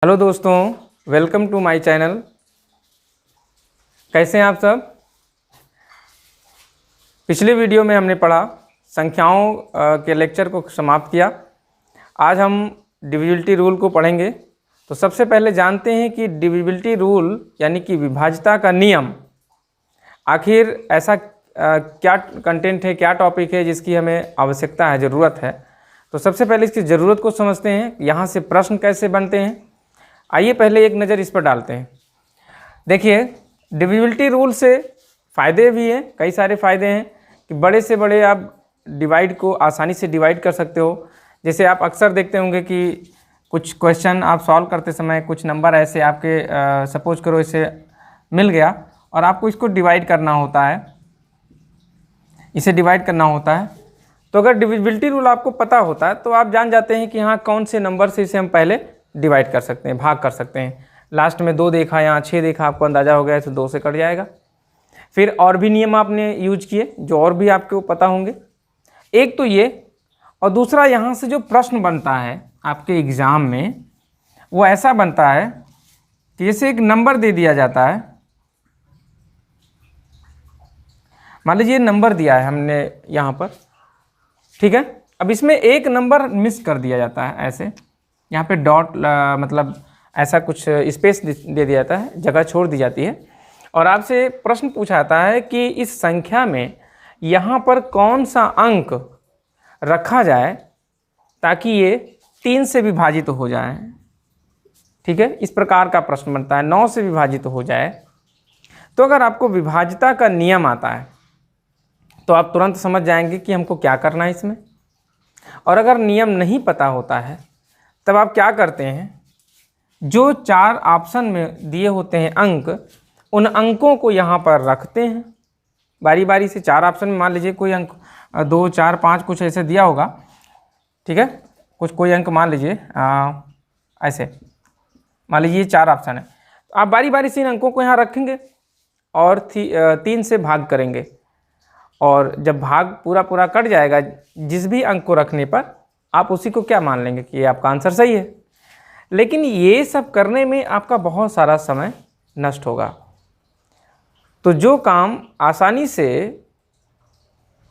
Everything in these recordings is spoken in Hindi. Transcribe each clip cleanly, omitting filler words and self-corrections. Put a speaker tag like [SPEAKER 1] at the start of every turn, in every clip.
[SPEAKER 1] हेलो दोस्तों, वेलकम टू माय चैनल। कैसे हैं आप सब। पिछले वीडियो में हमने पढ़ा संख्याओं के लेक्चर को समाप्त किया। आज हम डिविजिबिलिटी रूल को पढ़ेंगे। तो सबसे पहले जानते हैं कि डिविजिबिलिटी रूल यानी कि विभाज्यता का नियम आखिर ऐसा क्या कंटेंट है, क्या टॉपिक है जिसकी हमें आवश्यकता है, ज़रूरत है। तो सबसे पहले इसकी ज़रूरत को समझते हैं, यहाँ से प्रश्न कैसे बनते हैं। आइए पहले एक नज़र इस पर डालते हैं। देखिए, डिविजिबिलिटी रूल से फ़ायदे भी हैं, कई सारे फ़ायदे हैं कि बड़े से बड़े आप डिवाइड को आसानी से डिवाइड कर सकते हो। जैसे आप अक्सर देखते होंगे कि कुछ क्वेश्चन आप सॉल्व करते समय कुछ नंबर ऐसे आपके सपोज करो इसे मिल गया और आपको इसको डिवाइड करना होता है, इसे डिवाइड करना होता है। तो अगर डिविजिबिलिटी रूल आपको पता होता है तो आप जान जाते हैं कि हाँ कौन से नंबर से इसे हम पहले डिवाइड कर सकते हैं, भाग कर सकते हैं। लास्ट में 2 देखा, यहाँ 6 देखा, आपको अंदाज़ा हो गया तो 2 से कट जाएगा। फिर और भी नियम आपने यूज किए जो और भी आपको पता होंगे। एक तो ये, और दूसरा यहाँ से जो प्रश्न बनता है आपके एग्ज़ाम में वो ऐसा बनता है कि जैसे एक नंबर दे दिया जाता है। मान लीजिए नंबर दिया है हमने यहाँ पर, ठीक है। अब इसमें एक नंबर मिस कर दिया जाता है, ऐसे यहाँ पे डॉट मतलब ऐसा कुछ स्पेस दे दिया जाता है, जगह छोड़ दी जाती है और आपसे प्रश्न पूछा जाता है कि इस संख्या में यहाँ पर कौन सा अंक रखा जाए ताकि ये 3 से विभाजित हो जाए, ठीक है। इस प्रकार का प्रश्न बनता है, 9 से विभाजित हो जाए। तो अगर आपको विभाज्यता का नियम आता है तो आप तुरंत समझ जाएंगे कि हमको क्या करना है इसमें। और अगर नियम नहीं पता होता है तब आप क्या करते हैं, जो 4 ऑप्शन में दिए होते हैं अंक, उन अंकों को यहाँ पर रखते हैं बारी बारी से। 4 ऑप्शन में मान लीजिए कोई अंक 2, 4, 5 कुछ ऐसे दिया होगा, ठीक है। कोई अंक मान लीजिए ऐसे, मान लीजिए 4 ऑप्शन है, आप बारी बारी से इन अंकों को यहाँ रखेंगे और 3 से भाग करेंगे। और जब भाग पूरा कट जाएगा जिस भी अंक को रखने पर, आप उसी को क्या मान लेंगे कि ये आपका आंसर सही है। लेकिन ये सब करने में आपका बहुत सारा समय नष्ट होगा। तो जो काम आसानी से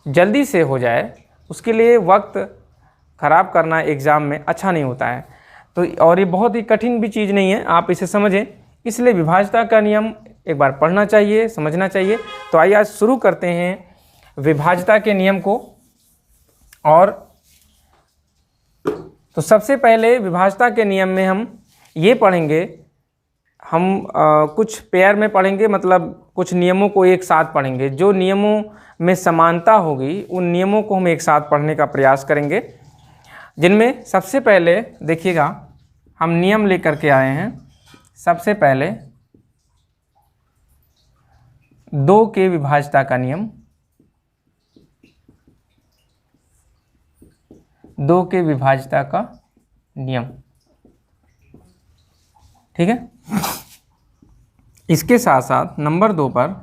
[SPEAKER 1] जल्दी से हो जाए उसके लिए वक्त ख़राब करना एग्ज़ाम में अच्छा नहीं होता है। तो और ये बहुत ही कठिन भी चीज़ नहीं है, आप इसे समझें। इसलिए विभाज्यता का नियम एक बार पढ़ना चाहिए, समझना चाहिए। तो आइए आज शुरू करते हैं विभाज्यता के नियम को। और तो सबसे पहले विभाज्यता के नियम में हम ये पढ़ेंगे, हम कुछ पेयर में पढ़ेंगे, मतलब कुछ नियमों को एक साथ पढ़ेंगे। जो नियमों में समानता होगी उन नियमों को हम एक साथ पढ़ने का प्रयास करेंगे, जिनमें सबसे पहले देखिएगा हम नियम लेकर के आए हैं। सबसे पहले 2 के विभाज्यता का नियम, 2 के विभाज्यता का नियम, ठीक है। इसके साथ साथ नंबर 2 पर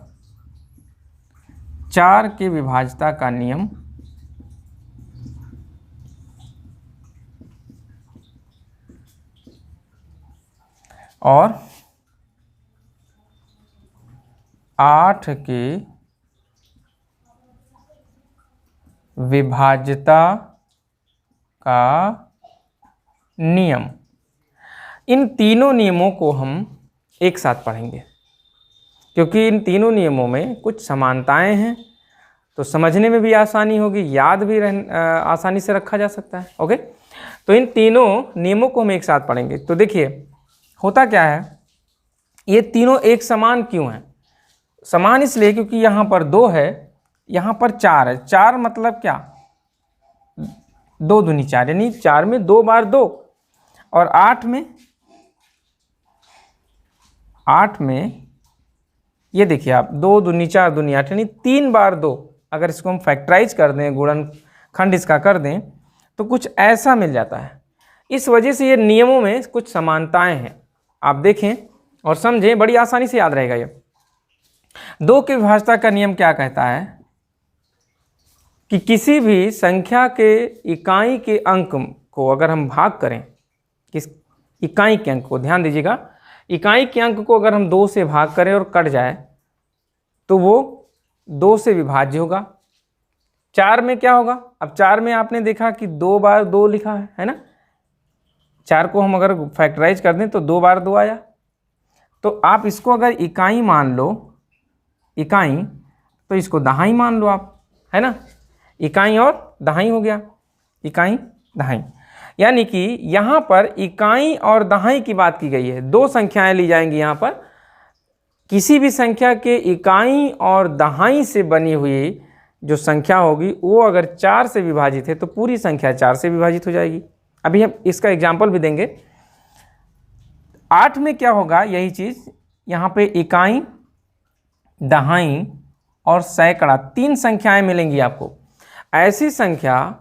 [SPEAKER 1] 4 के विभाज्यता का नियम, और 8 के विभाज्यता का नियम। इन तीनों नियमों को हम एक साथ पढ़ेंगे क्योंकि इन तीनों नियमों में कुछ समानताएं हैं, तो समझने में भी आसानी होगी, याद भी आसानी से रखा जा सकता है। ओके, तो इन तीनों नियमों को हम एक साथ पढ़ेंगे। तो देखिए होता क्या है, ये तीनों एक समान क्यों हैं। समान इसलिए क्योंकि यहाँ पर 2 है, यहाँ पर 4 है। 4 मतलब क्या, 2 दूनी 4, यानी 4 में 2 बार 2, और 8 में ये देखिए आप 2 दूनी 4 दूनी 8, यानी 3 बार 2। अगर इसको हम फैक्टराइज कर दें, गुणनखंड इसका कर दें, तो कुछ ऐसा मिल जाता है। इस वजह से ये नियमों में कुछ समानताएं हैं, आप देखें और समझें, बड़ी आसानी से याद रहेगा ये। 2 के विभाज्यता का नियम क्या कहता है कि किसी भी संख्या के इकाई के अंक को अगर हम भाग करें, इकाई के अंक को, ध्यान दीजिएगा, इकाई के अंक को अगर हम 2 से भाग करें और कट जाए तो वो 2 से विभाज्य होगा। 4 में क्या होगा? अब 4 में आपने देखा कि 2 बार 2 लिखा है ना। 4 को हम अगर फैक्टराइज कर दें तो 2 बार 2 आया। तो आप इसको अगर इकाई मान लो, इकाई, तो इसको दहाई मान लो आप, है ना। इकाई और दहाई हो गया, इकाई दहाई। यानी कि यहाँ पर इकाई और दहाई की बात की गई है। 2 संख्याएं ली जाएंगी यहाँ पर। किसी भी संख्या के इकाई और दहाई से बनी हुई जो संख्या होगी वो अगर 4 से विभाजित है तो पूरी संख्या 4 से विभाजित हो जाएगी। अभी हम इसका एग्जाम्पल भी देंगे। 8 में क्या होगा? यही चीज़, यहाँ पे इकाई, दहाई और सैकड़ा 3 संख्याएं मिलेंगी आपको। ऐसी संख्या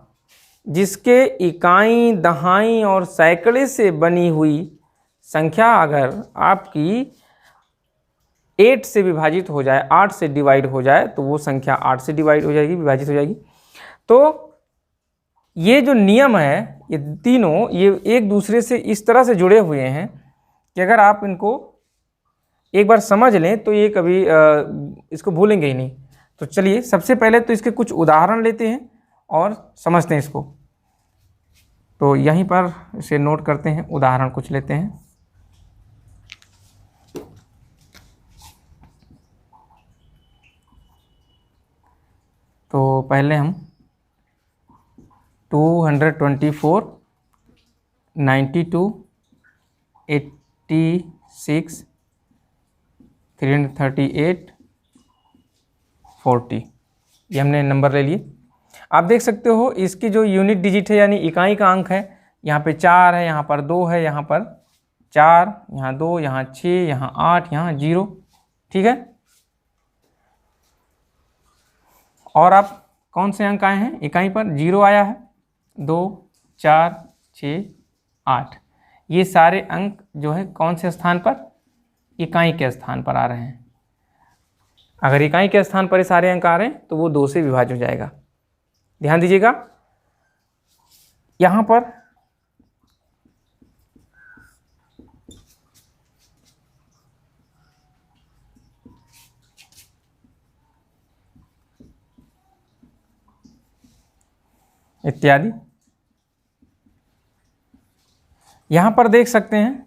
[SPEAKER 1] जिसके इकाई, दहाई और सैकड़े से बनी हुई संख्या अगर आपकी 8 से विभाजित हो जाए, 8 से डिवाइड हो जाए, तो वो संख्या 8 से डिवाइड हो जाएगी, विभाजित हो जाएगी। तो ये जो नियम है, ये तीनों ये एक दूसरे से इस तरह से जुड़े हुए हैं कि अगर आप इनको एक बार समझ लें तो ये कभी इसको भूलेंगे ही नहीं। तो चलिए सबसे पहले तो इसके कुछ उदाहरण लेते हैं और समझते हैं इसको। तो यहीं पर इसे नोट करते हैं, उदाहरण कुछ लेते हैं। तो पहले हम 224, 92, 86, 338, 40 ये हमने नंबर ले लिए। आप देख सकते हो इसकी जो यूनिट डिजिट है यानी इकाई का अंक है, यहाँ पे 4 है, यहाँ पर 2 है, यहाँ पर 4, यहाँ 2, यहाँ 6, यहाँ 8, यहाँ 0, ठीक है। और आप कौन से अंक आए हैं इकाई पर? 0 आया है, 2, 4, 6, 8। ये सारे अंक जो है कौन से स्थान पर? इकाई के स्थान पर आ रहे हैं। अगर इकाई के स्थान पर ये सारे अंक आ रहे हैं तो वो 2 से विभाज्य हो जाएगा। ध्यान दीजिएगा, यहाँ पर इत्यादि, यहाँ पर देख सकते हैं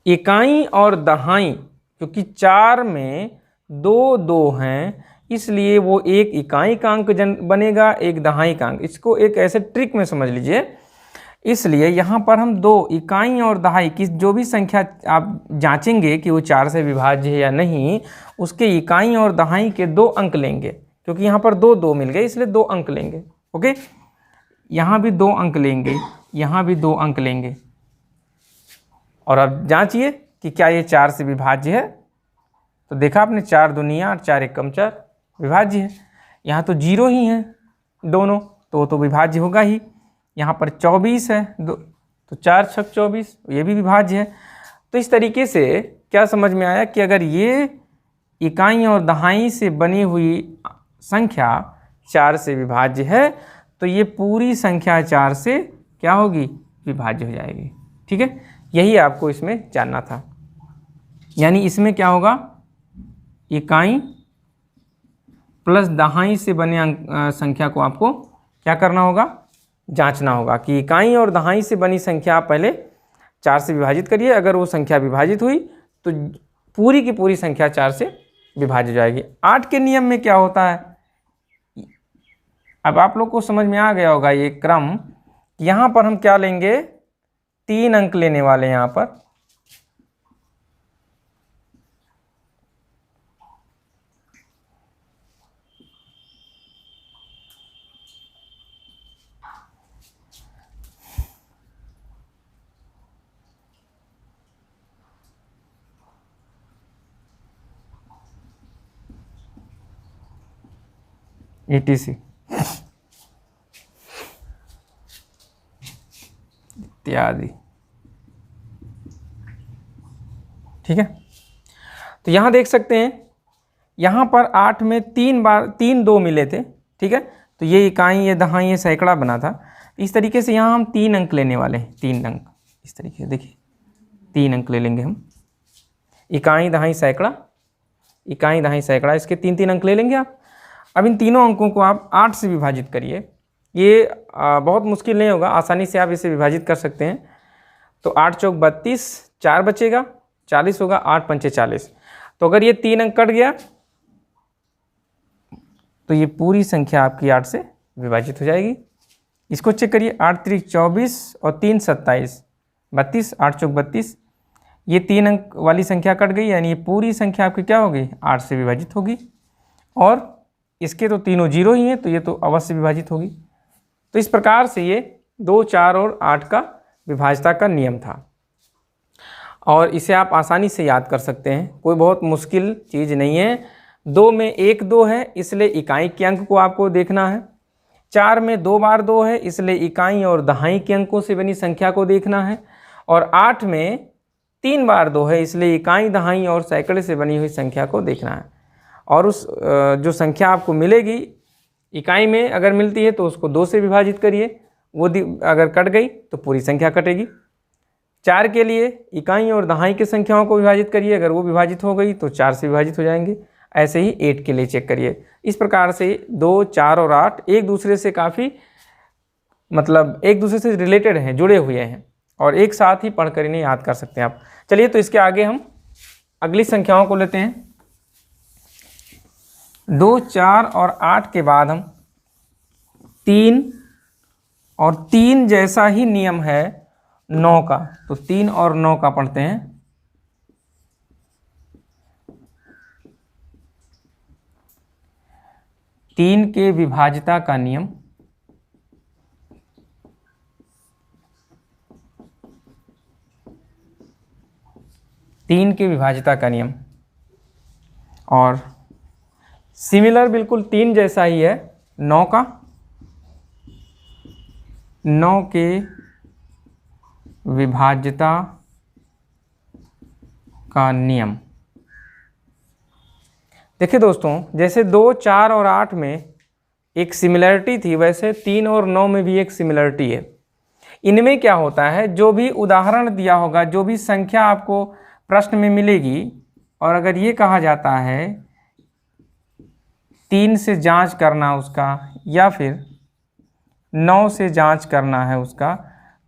[SPEAKER 1] इकाई और दहाई, क्योंकि 4 में 2 2 हैं इसलिए वो एक इकाई का अंक बनेगा, एक दहाई का अंक। इसको एक ऐसे ट्रिक में समझ लीजिए। इसलिए यहाँ पर हम 2 इकाई और दहाई की जो भी संख्या आप जांचेंगे कि वो 4 से विभाज्य है या नहीं, उसके इकाई और दहाई के 2 अंक लेंगे, क्योंकि यहाँ पर 2 2 मिल गए इसलिए 2 अंक लेंगे। ओके, यहाँ भी 2 अंक लेंगे, यहाँ भी 2 अंक लेंगे। और अब जांचिए कि क्या ये 4 से विभाज्य है। तो देखा आपने, 4 दूनी 8, 4 एकम 4, विभाज्य है। यहाँ तो 0 ही है दोनों, तो विभाज्य होगा ही। यहाँ पर 24 है, तो 4 छक 24, ये भी विभाज्य है। तो इस तरीके से क्या समझ में आया कि अगर ये इकाई और दहाई से बनी हुई संख्या 4 से विभाज्य है तो ये पूरी संख्या 4 से क्या होगी? विभाज्य हो जाएगी। ठीक है, यही आपको इसमें जानना था। यानी इसमें क्या होगा? इकाई प्लस दहाई से बने संख्या को आपको क्या करना होगा? जांचना होगा कि इकाई और दहाई से बनी संख्या आप पहले 4 से विभाजित करिए। अगर वो संख्या विभाजित हुई तो पूरी की पूरी संख्या 4 से विभाजित हो जाएगी। 8 के नियम में क्या होता है, अब आप लोग को समझ में आ गया होगा ये क्रम। यहाँ पर हम क्या लेंगे? 3 अंक लेने वाले हैं यहाँ पर। ETC इत्यादि, ठीक है। तो यहाँ देख सकते हैं, यहाँ पर 8 में 3 2 मिले थे, ठीक है। तो ये इकाई, ये दहाई, ये सैकड़ा बना था। इस तरीके से यहाँ हम 3 अंक लेने वाले हैं, 3 अंक इस तरीके से, देखिए 3 अंक ले लेंगे हम। इकाई दहाई सैकड़ा, इकाई दहाई सैकड़ा, इसके 3-3 अंक ले लेंगे आप। अब इन तीनों अंकों को आप 8 से विभाजित करिए। ये बहुत मुश्किल नहीं होगा, आसानी से आप इसे विभाजित कर सकते हैं। तो 8 चौक 32, 4 बचेगा, 40 होगा, 8 पंचे 40। तो अगर ये 3 अंक कट गया तो ये पूरी संख्या आपकी 8 से विभाजित हो जाएगी। इसको चेक करिए, 8 त्रिक 24 और 3 27, 32, 8 चौक 32। ये 3 अंक वाली संख्या कट गई, यानी ये पूरी संख्या आपकी क्या होगी, 8 से विभाजित होगी। और इसके तो तीनों जीरो ही हैं, तो ये तो अवश्य विभाजित होगी। तो इस प्रकार से ये 2, 4 और 8 का विभाज्यता का नियम था, और इसे आप आसानी से याद कर सकते हैं, कोई बहुत मुश्किल चीज़ नहीं है। 2 में 1 2 है, इसलिए इकाई के अंक को आपको देखना है। 4 में 2 बार 2 है, इसलिए इकाई और दहाई के अंकों से बनी संख्या को देखना है। और 8 में 3 बार 2 है, इसलिए इकाई दहाई और सैकड़े से बनी हुई संख्या को देखना है। और उस जो संख्या आपको मिलेगी इकाई में अगर मिलती है तो उसको 2 से विभाजित करिए, वो अगर कट गई तो पूरी संख्या कटेगी। 4 के लिए इकाई और दहाई की संख्याओं को विभाजित करिए, अगर वो विभाजित हो गई तो 4 से विभाजित हो जाएंगे। ऐसे ही 8 के लिए चेक करिए। इस प्रकार से 2, 4 और 8 एक दूसरे से काफ़ी मतलब एक दूसरे से रिलेटेड हैं, जुड़े हुए हैं, और एक साथ ही पढ़कर इन्हें याद कर सकते हैं आप। चलिए तो इसके आगे हम अगली संख्याओं को लेते हैं। 2, 4 और 8 के बाद हम 3 और 3 जैसा ही नियम है 9 का, तो 3 और 9 का पढ़ते हैं। तीन के विभाज्यता का नियम, तीन के विभाज्यता का नियम, और सिमिलर बिल्कुल 3 जैसा ही है 9 का। 9 के विभाज्यता का नियम। देखिए दोस्तों, जैसे 2, 4 और 8 में एक सिमिलरिटी थी, वैसे 3 और 9 में भी एक सिमिलरिटी है। इनमें क्या होता है, जो भी उदाहरण दिया होगा, जो भी संख्या आपको प्रश्न में मिलेगी, और अगर ये कहा जाता है 3 से जांच करना उसका या फिर 9 से जांच करना है उसका,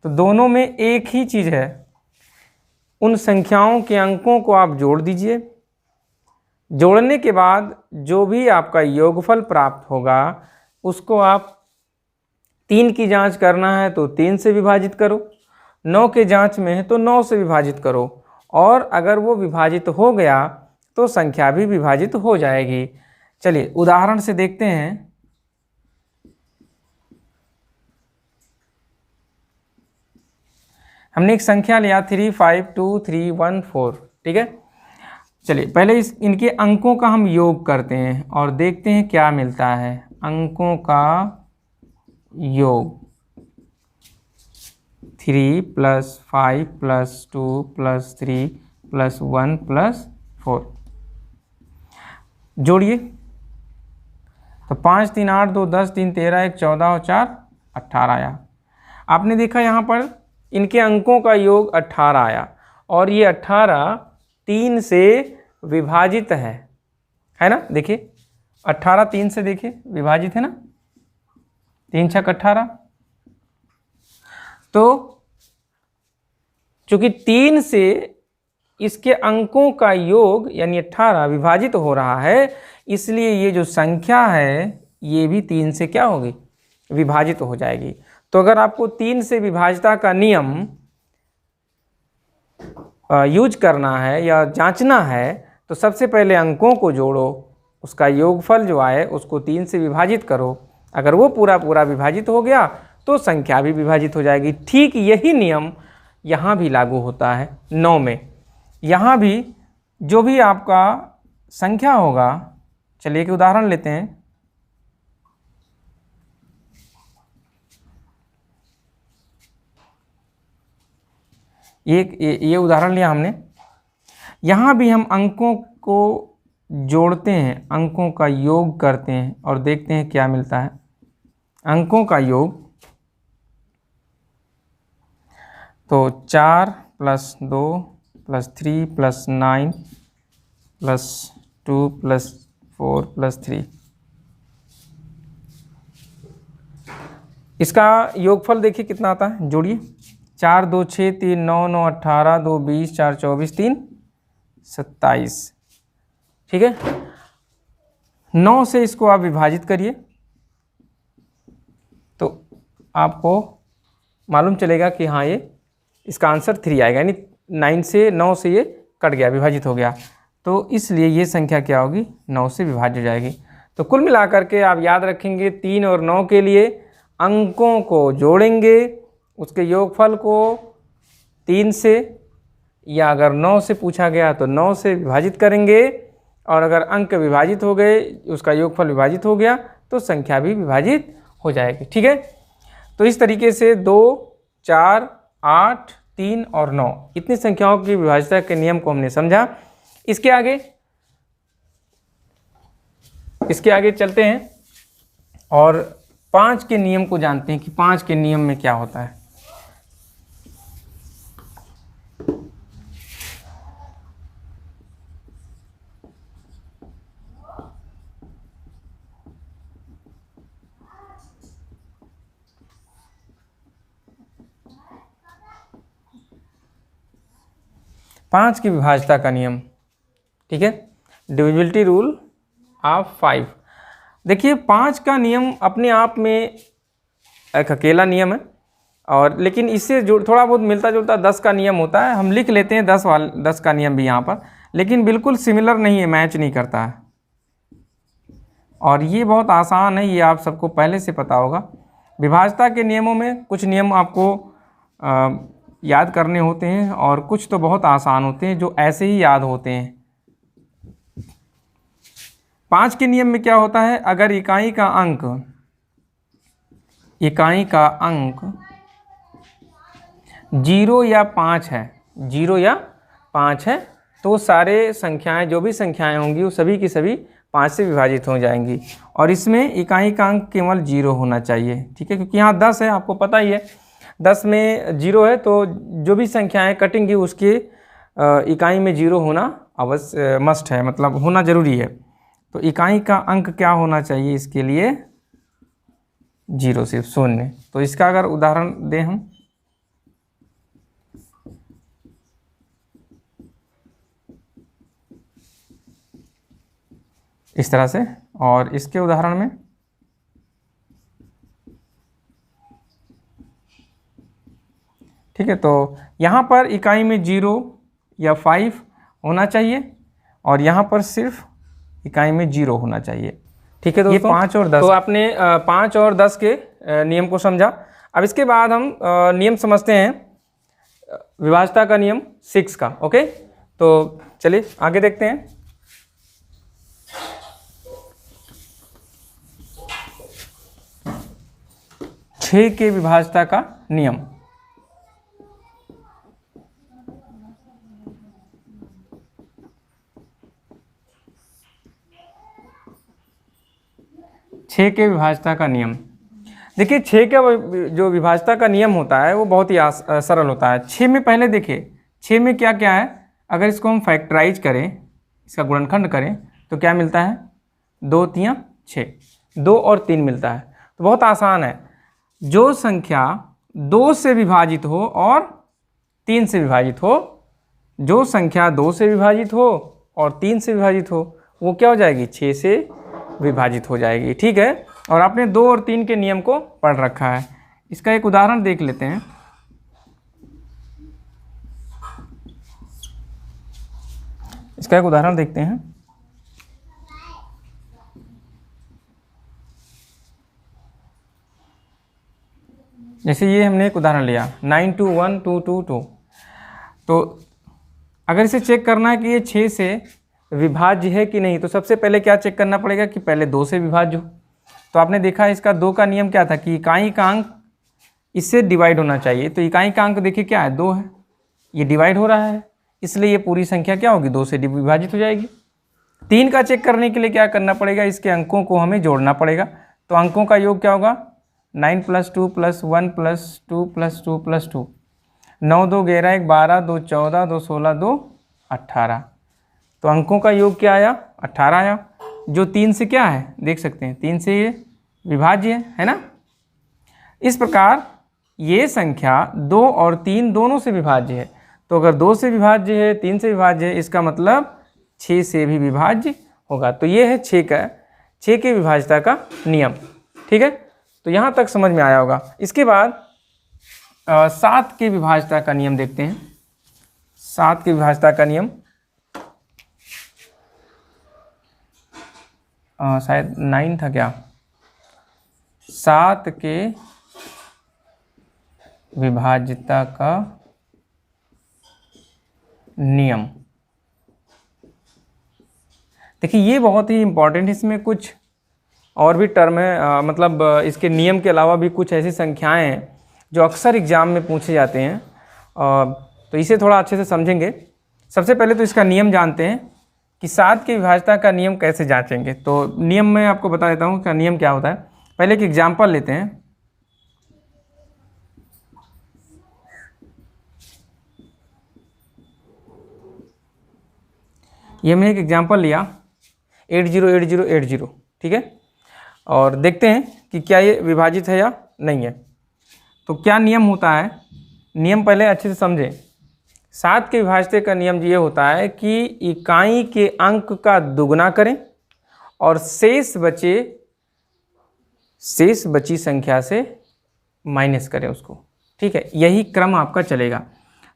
[SPEAKER 1] तो दोनों में एक ही चीज़ है। उन संख्याओं के अंकों को आप जोड़ दीजिए, जोड़ने के बाद जो भी आपका योगफल प्राप्त होगा उसको आप 3 की जांच करना है तो 3 से विभाजित करो, 9 के जांच में है तो 9 से विभाजित करो, और अगर वो विभाजित हो गया तो संख्या भी विभाजित हो जाएगी। चलिए उदाहरण से देखते हैं। हमने एक संख्या लिया 3, 5, 2, 3, 1, 4, ठीक है। चलिए पहले इनके अंकों का हम योग करते हैं और देखते हैं क्या मिलता है। अंकों का योग 3 + 5 + 2 + 3 + 1 + 4 जोड़िए तो 5, 3, 8, 2, 10, 3, 13, 1, 14 और 4, 18 आया। आपने देखा यहाँ पर इनके अंकों का योग 18 आया, और ये 18 3 से विभाजित है ना। देखिए 18 3 से देखिए विभाजित है ना, 3 छक 18। तो चूंकि 3 से इसके अंकों का योग यानी 18 विभाजित हो रहा है, इसलिए ये जो संख्या है ये भी 3 से क्या होगी, विभाजित हो जाएगी। तो अगर आपको 3 से विभाज्यता का नियम यूज करना है या जांचना है, तो सबसे पहले अंकों को जोड़ो, उसका योगफल जो आए उसको 3 से विभाजित करो। अगर वो पूरा पूरा विभाजित हो गया तो संख्या भी विभाजित हो जाएगी। ठीक यही नियम यहाँ भी लागू होता है 9 में। यहाँ भी जो भी आपका संख्या होगा, चलिए एक उदाहरण लेते हैं। ये उदाहरण लिया हमने। यहाँ भी हम अंकों को जोड़ते हैं, अंकों का योग करते हैं और देखते हैं क्या मिलता है। अंकों का योग तो 4 + 2 + 3 + 9 + 2 + 4 + 3, इसका योगफल देखिए कितना आता है, जोड़िए। 4 2 6 3 9 9 18 2 20 4 24 3 27, ठीक है। 9 से इसको आप विभाजित करिए तो आपको मालूम चलेगा कि हाँ ये इसका आंसर 3 आएगा, यानी 9 से 9 से ये कट गया, विभाजित हो गया, तो इसलिए ये संख्या क्या होगी, 9 से विभाज्य हो जाएगी। तो कुल मिलाकर के आप याद रखेंगे 3 और 9 के लिए अंकों को जोड़ेंगे, उसके योगफल को 3 से, या अगर 9 से पूछा गया तो 9 से विभाजित करेंगे, और अगर अंक विभाजित हो गए, उसका योगफल विभाजित हो गया, तो संख्या भी विभाजित हो जाएगी, ठीक है। तो इस तरीके से 2 4 8 3 और 9 इतनी संख्याओं की विभाज्यता के नियम को हमने समझा। इसके आगे चलते हैं और 5 के नियम को जानते हैं कि 5 के नियम में क्या होता है। पाँच की विभाज्यता का नियम, ठीक है, डिविजिबिलिटी रूल ऑफ 5। देखिए 5 का नियम अपने आप में एक अकेला नियम है, और लेकिन इससे जो थोड़ा बहुत मिलता जुलता 10 का नियम होता है, हम लिख लेते हैं 10 का नियम भी यहाँ पर, लेकिन बिल्कुल सिमिलर नहीं है, मैच नहीं करता है। और ये बहुत आसान है, ये आप सबको पहले से पता होगा। विभाज्यता के नियमों में कुछ नियम आपको याद करने होते हैं, और कुछ तो बहुत आसान होते हैं जो ऐसे ही याद होते हैं। 5 के नियम में क्या होता है, अगर इकाई का अंक 0 या 5 है, 0 या 5 है, तो सारे संख्याएं, जो भी संख्याएं होंगी वो सभी की सभी 5 से विभाजित हो जाएंगी, और इसमें इकाई का अंक केवल 0 होना चाहिए, ठीक है, क्योंकि यहाँ 10 है, आपको पता ही है 10 में 0 है, तो जो भी संख्याएं कटेंगी उसके इकाई में 0 होना अवश्य मस्ट है, मतलब होना ज़रूरी है। तो इकाई का अंक क्या होना चाहिए इसके लिए, 0, सिर्फ 0। तो इसका अगर उदाहरण दें हम, इस तरह से, और इसके उदाहरण में ठीक है, तो यहाँ पर इकाई में 0 या 5 होना चाहिए, और यहाँ पर सिर्फ इकाई में 0 होना चाहिए, ठीक है दोस्तों। ये 5 और 10, तो आपने 5 और 10 के नियम को समझा। अब इसके बाद हम नियम समझते हैं विभाज्यता का नियम 6 का, ओके। तो चलिए आगे देखते हैं। छः के विभाज्यता का नियम, छः के विभाज्यता का नियम। देखिए 6 का जो विभाज्यता का नियम होता है वो बहुत ही सरल होता है। 6 में पहले देखिए 6 में क्या क्या है, अगर इसको हम फैक्टराइज करें, इसका गुणनखंड करें, तो क्या मिलता है, 2 3 6, 2 और 3 मिलता है। तो बहुत आसान है, जो संख्या 2 से विभाजित हो और 3 से विभाजित हो, जो संख्या 2 से विभाजित हो और 3 से विभाजित हो, वो क्या हो जाएगी, 6 से विभाजित हो जाएगी, ठीक है। और आपने 2 और 3 के नियम को पढ़ रखा है। इसका एक उदाहरण देख लेते हैं। इसका एक उदाहरण देखते हैं। जैसे ये हमने एक उदाहरण लिया 921222, तो अगर इसे चेक करना है कि ये 6 से विभाज्य है कि नहीं, तो सबसे पहले क्या चेक करना पड़ेगा कि पहले 2 से विभाज्य हो। तो आपने देखा इसका 2 का नियम क्या था कि इकाई का अंक इससे डिवाइड होना चाहिए। तो इकाई का अंक देखिए क्या है, 2 है, ये डिवाइड हो रहा है, इसलिए ये पूरी संख्या क्या होगी, 2 से विभाजित हो जाएगी। 3 का चेक करने के लिए क्या करना पड़ेगा, इसके अंकों को हमें जोड़ना पड़ेगा। तो अंकों का योग क्या होगा, 9 + 2 + 1 + 2 + 2 + 2। 9 2 11 1 12 2 14 2 16 2 18। तो अंकों का योग क्या आया? 18 आया, जो 3 से क्या है देख सकते हैं, 3 से ये विभाज्य है ना। इस प्रकार ये संख्या 2 और 3 दोनों से विभाज्य है। तो अगर 2 से विभाज्य है, 3 से विभाज्य है, इसका मतलब 6 से भी विभाज्य होगा। तो ये है 6 के विभाज्यता का नियम। ठीक है, तो यहाँ तक समझ में आया होगा। इसके बाद 7 के विभाज्यता का नियम देखते हैं। 7 के विभाज्यता का नियम शायद 9 था क्या? 7 के विभाज्यता का नियम। देखिए ये बहुत ही इम्पोर्टेंट है, इसमें कुछ और भी टर्म है, मतलब इसके नियम के अलावा भी कुछ ऐसी संख्याएं हैं जो अक्सर एग्जाम में पूछे जाते हैं। तो इसे थोड़ा अच्छे से समझेंगे। सबसे पहले तो इसका नियम जानते हैं कि 7 की विभाज्यता का नियम कैसे जांचेंगे। तो नियम मैं आपको बता देता हूँ, इसका नियम क्या होता है। पहले एक एग्जाम्पल लेते हैं। ये मैंने एक एग्जाम्पल लिया 808080, ठीक है, और देखते हैं कि क्या ये विभाजित है या नहीं है। तो क्या नियम होता है, नियम पहले अच्छे से समझें। 7 के विभाज्यता का नियम ये होता है कि इकाई के अंक का दुगना करें और शेष बची संख्या से माइनस करें उसको। ठीक है, यही क्रम आपका चलेगा।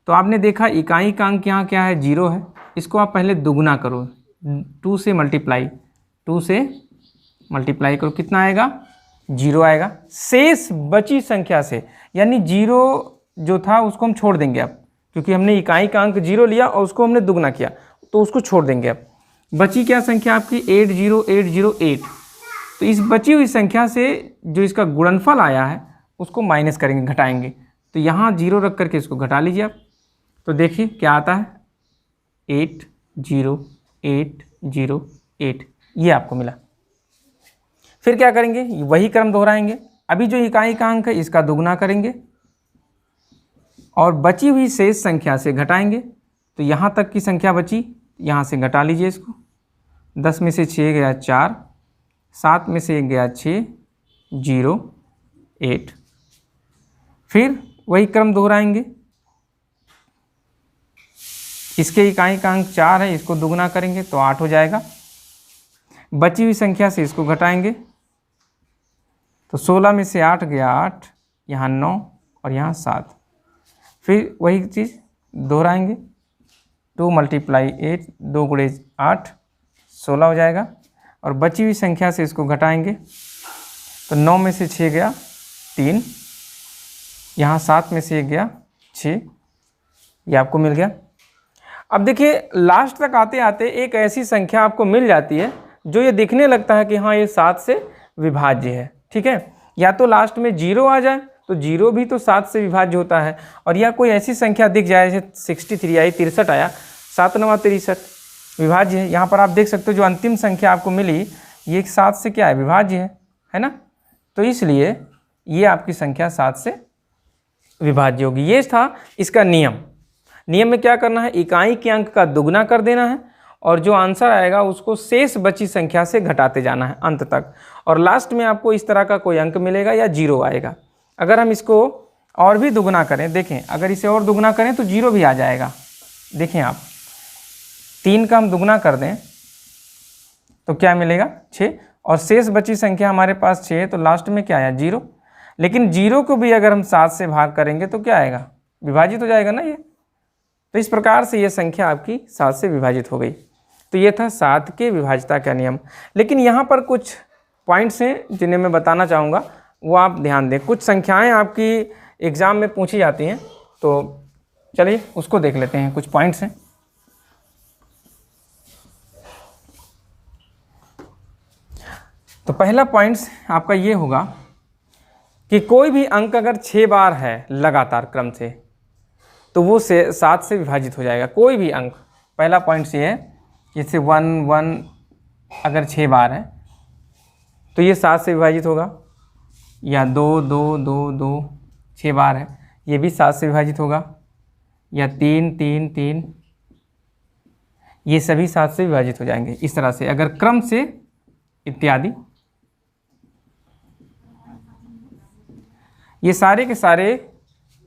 [SPEAKER 1] तो आपने देखा इकाई का अंक यहाँ क्या है, 0 है। इसको आप पहले दुगना करो, 2 से मल्टीप्लाई करो, कितना आएगा? 0 आएगा। शेष बची संख्या से, यानी 0 जो था उसको हम छोड़ देंगे अब, क्योंकि हमने इकाई का अंक 0 लिया और उसको हमने दुगना किया, तो उसको छोड़ देंगे। अब बची क्या संख्या आपकी? 80808। तो इस बची हुई संख्या से जो इसका गुणनफल आया है उसको माइनस करेंगे, घटाएंगे। तो यहाँ 0 रख करके इसको घटा लीजिए आप। तो देखिए क्या आता है, 80808, ये आपको मिला। फिर क्या करेंगे, वही क्रम दोहराएंगे। अभी जो इकाई का अंक है इसका दुगना करेंगे और बची हुई शेष संख्या से घटाएंगे। तो यहाँ तक की संख्या बची, यहाँ से घटा लीजिए इसको। 10 में से 6 गया 4, 7 में से 1 गया 6, 0 8। फिर वही क्रम दोहराएंगे। इसके इकाई का अंक 4 है, इसको दुगना करेंगे तो 8 हो जाएगा। बची हुई संख्या से इसको घटाएंगे तो 16 में से 8 गया 8, यहाँ 9 और यहाँ 7। फिर वही चीज़ दोहराएंगे, 2 × 8, 2 × 8 16 हो जाएगा। और बची हुई संख्या से इसको घटाएंगे तो 9 में से 6 गया 3, यहाँ 7 में से 1 गया 6, ये आपको मिल गया। अब देखिए लास्ट तक आते आते एक ऐसी संख्या आपको मिल जाती है जो ये दिखने लगता है कि हाँ ये 7 से विभाज्य है। ठीक है, या तो लास्ट में 0 आ जाए, तो 0 भी तो 7 से विभाज्य होता है, और या कोई ऐसी संख्या दिख जाए जैसे 63 आई, 63 आया, 7 9 63 विभाज्य है। यहाँ पर आप देख सकते हो जो अंतिम संख्या आपको मिली ये 7 से क्या है, विभाज्य है ना। तो इसलिए ये आपकी संख्या 7 से विभाज्य होगी। ये था इसका नियम। नियम में क्या करना है, इकाई के अंक का दुगना कर देना है और जो आंसर आएगा उसको शेष बची संख्या से घटाते जाना है अंत तक, और लास्ट में आपको इस तरह का कोई अंक मिलेगा या 0 आएगा। अगर हम इसको और भी दुगना करें, देखें अगर इसे और दुगना करें तो 0 भी आ जाएगा। देखें आप 3 का हम दुगना कर दें तो क्या मिलेगा, 6, और शेष बची संख्या हमारे पास 6 है, तो लास्ट में क्या आया, 0। लेकिन 0 को भी अगर हम 7 से भाग करेंगे तो क्या आएगा, विभाजित हो जाएगा ना ये। तो इस प्रकार से ये संख्या आपकी 7 से विभाजित हो गई। तो ये था 7 के विभाज्यता का नियम। लेकिन यहाँ पर कुछ पॉइंट्स हैं जिन्हें मैं बताना चाहूँगा, वो आप ध्यान दें। कुछ संख्याएं आपकी एग्ज़ाम में पूछी जाती हैं, तो चलिए उसको देख लेते हैं। कुछ पॉइंट्स हैं। तो पहला पॉइंट्स आपका ये होगा कि कोई भी अंक अगर 6 बार है लगातार क्रम से, तो वो 7 से विभाजित हो जाएगा। कोई भी अंक, पहला पॉइंट ये है, जैसे 1 1 अगर 6 बार है तो ये 7 से विभाजित होगा, या 2 2 2 2 6 बार है, ये भी 7 से विभाजित होगा। या 3 3 3, ये सभी 7 से विभाजित हो जाएंगे इस तरह से, अगर क्रम से इत्यादि। ये सारे के सारे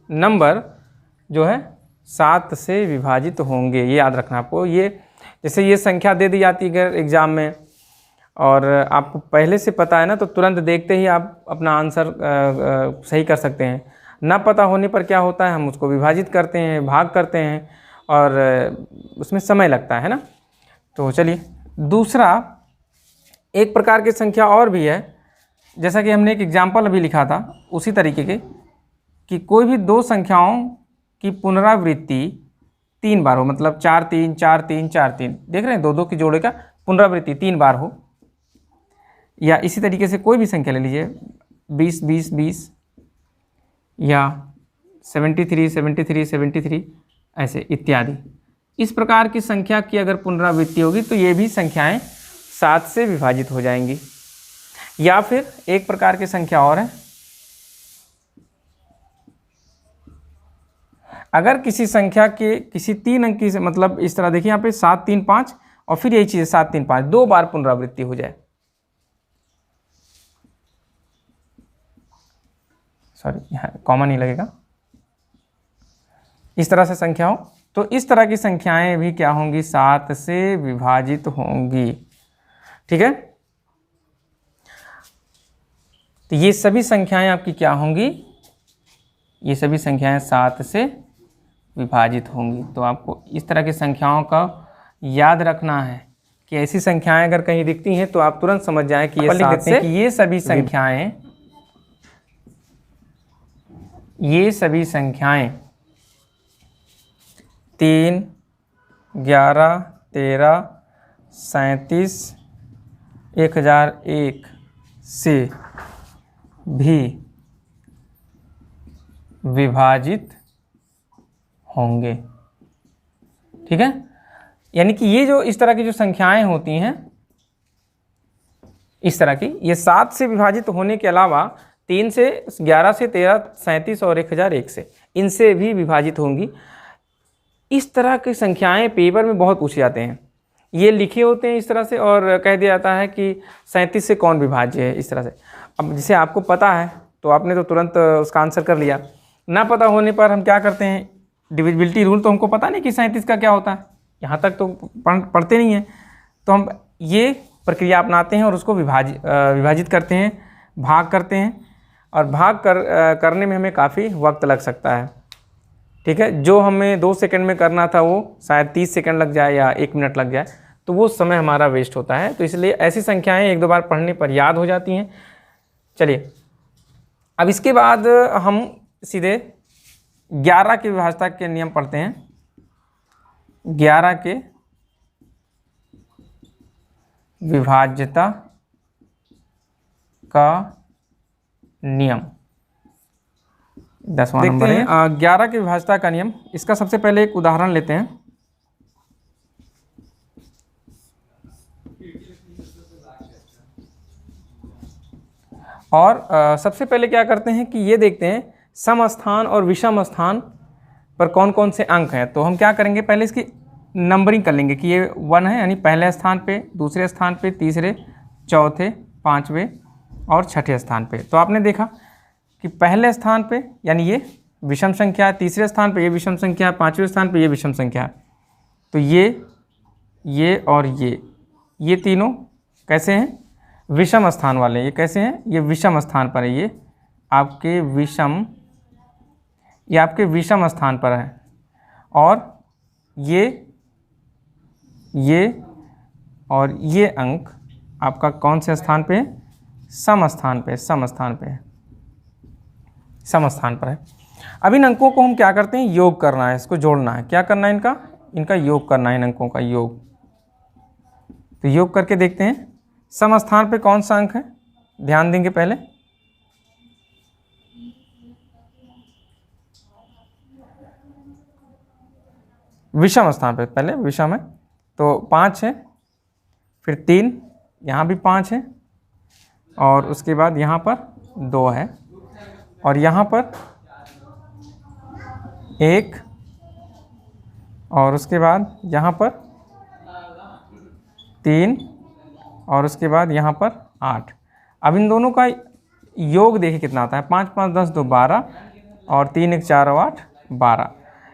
[SPEAKER 1] नंबर जो है 7 से विभाजित होंगे, ये याद रखना आपको। ये जैसे ये संख्या दे दी जाती है एग्ज़ाम में और आपको पहले से पता है ना, तो तुरंत देखते ही आप अपना आंसर सही कर सकते हैं। ना पता होने पर क्या होता है, हम उसको विभाजित करते हैं, भाग करते हैं और उसमें समय लगता है ना। तो चलिए, दूसरा एक प्रकार की संख्या और भी है, जैसा कि हमने एक एग्जाम्पल अभी लिखा था उसी तरीके के, कि कोई भी दो संख्याओं की पुनरावृत्ति 3 बार हो, मतलब 4 3 4 3 4 3, देख रहे हैं, 2 2 की जोड़े का पुनरावृत्ति 3 बार हो। या इसी तरीके से कोई भी संख्या ले लीजिए, 20 20 20 या 73 73 73, ऐसे इत्यादि। इस प्रकार की संख्या की अगर पुनरावृत्ति होगी तो ये भी संख्याएं 7 से विभाजित हो जाएंगी। या फिर एक प्रकार की संख्या और है, अगर किसी संख्या के किसी 3 अंक की, मतलब इस तरह देखिए यहाँ पे 7 3 5 और फिर यही चीज़ 7 3 5 2 बार पुनरावृत्ति हो जाए, सॉरी यहाँ कॉमन ही लगेगा, इस तरह से संख्या हो, तो इस तरह की संख्याएं भी क्या होंगी, 7 से विभाजित होंगी। ठीक है, तो ये सभी संख्याएं आपकी क्या होंगी, ये सभी संख्याएं 7 से विभाजित होंगी। तो आपको इस तरह की संख्याओं का याद रखना है कि ऐसी संख्याएं अगर कहीं दिखती हैं तो आप तुरंत समझ जाएं कि ये 7 से, कि ये सभी संख्याएं 3 11 13 37 1001 से भी विभाजित होंगे। ठीक है, यानी कि ये जो इस तरह की जो संख्याएं होती हैं, इस तरह की, ये 7 से विभाजित होने के अलावा 3 से 11 से 13 37 और 1001 से, इनसे भी विभाजित होंगी। इस तरह की संख्याएं पेपर में बहुत पूछे जाते हैं, ये लिखे होते हैं इस तरह से और कह दिया जाता है कि 37 से कौन विभाज्य है, इस तरह से। अब जिसे आपको पता है तो आपने तो तुरंत उसका आंसर कर लिया, ना पता होने पर हम क्या करते हैं, डिविजिबिलिटी रूल तो हमको पता नहीं कि 37 का क्या होता है, यहाँ तक तो पढ़ते नहीं हैं, तो हम ये प्रक्रिया अपनाते हैं और उसको विभाजित करते हैं, भाग करते हैं, और भाग करने में हमें काफ़ी वक्त लग सकता है। ठीक है, जो हमें 2 सेकंड में करना था वो शायद 30 सेकंड लग जाए या 1 मिनट लग जाए, तो वो समय हमारा वेस्ट होता है। तो इसलिए ऐसी संख्याएं 1-2 बार पढ़ने पर याद हो जाती हैं। चलिए, अब इसके बाद हम सीधे 11 की विभाज्यता के नियम पढ़ते हैं। 11 के विभाज्यता का नियम 10वां नंबर है। 11 की विभाज्यता का नियम, इसका सबसे पहले एक उदाहरण लेते हैं। और सबसे पहले क्या करते हैं कि ये देखते हैं सम स्थान और विषम स्थान पर कौन कौन से अंक हैं। तो हम क्या करेंगे, पहले इसकी नंबरिंग कर लेंगे कि ये 1 है, यानी पहले स्थान पे, दूसरे स्थान पे, तीसरे, चौथे, 5वें और 6ठे स्थान पे। तो आपने देखा कि पहले स्थान पे यानी ये विषम संख्या है, तीसरे स्थान पे ये विषम संख्या है, 5वें स्थान पे ये विषम संख्या है। तो ये और ये तीनों कैसे हैं, विषम स्थान वाले। ये कैसे हैं, ये विषम स्थान पर है, ये आपके विषम स्थान पर है। और ये और ये अंक आपका कौन से स्थान पे है, सम स्थान पे है। अब इन अंकों को हम क्या करते हैं, योग करना है, इसको जोड़ना है। क्या करना है, इनका योग करना है, इन अंकों का योग। तो योग करके देखते हैं सम स्थान पे कौन सा अंक है, ध्यान देंगे पहले। विषम स्थान पे पहले विषम है तो 5 है, फिर 3, यहाँ भी 5 है, और उसके बाद यहाँ पर 2 है, और यहाँ पर 1 और उसके बाद यहाँ पर 3 और उसके बाद यहाँ पर 8। अब इन दोनों का योग देखिए कितना आता है, 5 5 10 2 12 और 3 1 4 और 8 12।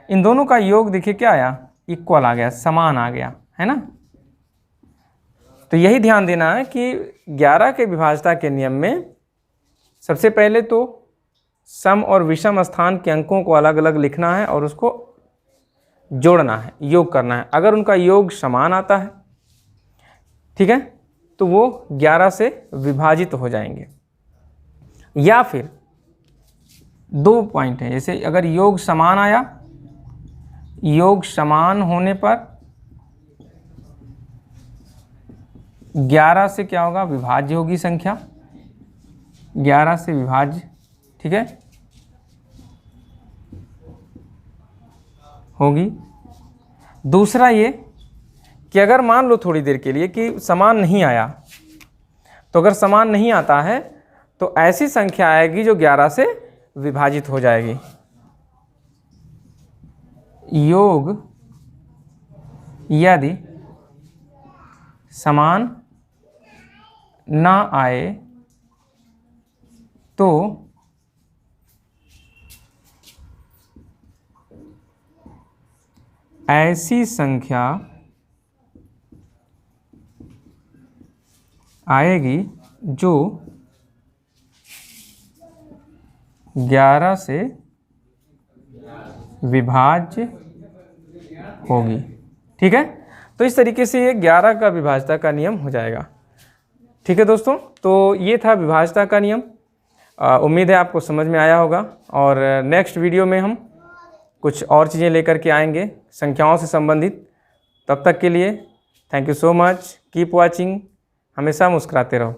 [SPEAKER 1] इन दोनों का योग देखिए क्या आया, इक्वल आ गया, समान आ गया, है ना। तो यही ध्यान देना है कि 11 के विभाज्यता के नियम में सबसे पहले तो सम और विषम स्थान के अंकों को अलग अलग लिखना है और उसको जोड़ना है, योग करना है। अगर उनका योग समान आता है, ठीक है, तो वो 11 से विभाजित हो जाएंगे। या फिर 2 पॉइंट है, जैसे अगर योग समान आया, योग समान होने पर 11 से क्या होगा, विभाज्य होगी संख्या, 11 से विभाज्य, ठीक है, होगी। दूसरा ये कि अगर मान लो थोड़ी देर के लिए कि समान नहीं आया, तो अगर समान नहीं आता है तो ऐसी संख्या आएगी जो 11 से विभाजित हो जाएगी। योग यदि समान ना आए तो ऐसी संख्या आएगी जो 11 से विभाज्य होगी, ठीक है। तो इस तरीके से ये 11 का विभाज्यता का नियम हो जाएगा, ठीक है दोस्तों। तो ये था विभाज्यता का नियम। उम्मीद है आपको समझ में आया होगा और नेक्स्ट वीडियो में हम कुछ और चीज़ें लेकर के आएंगे संख्याओं से संबंधित। तब तक के लिए thank you so much, keep watching, हमेशा मुस्कुराते रहो।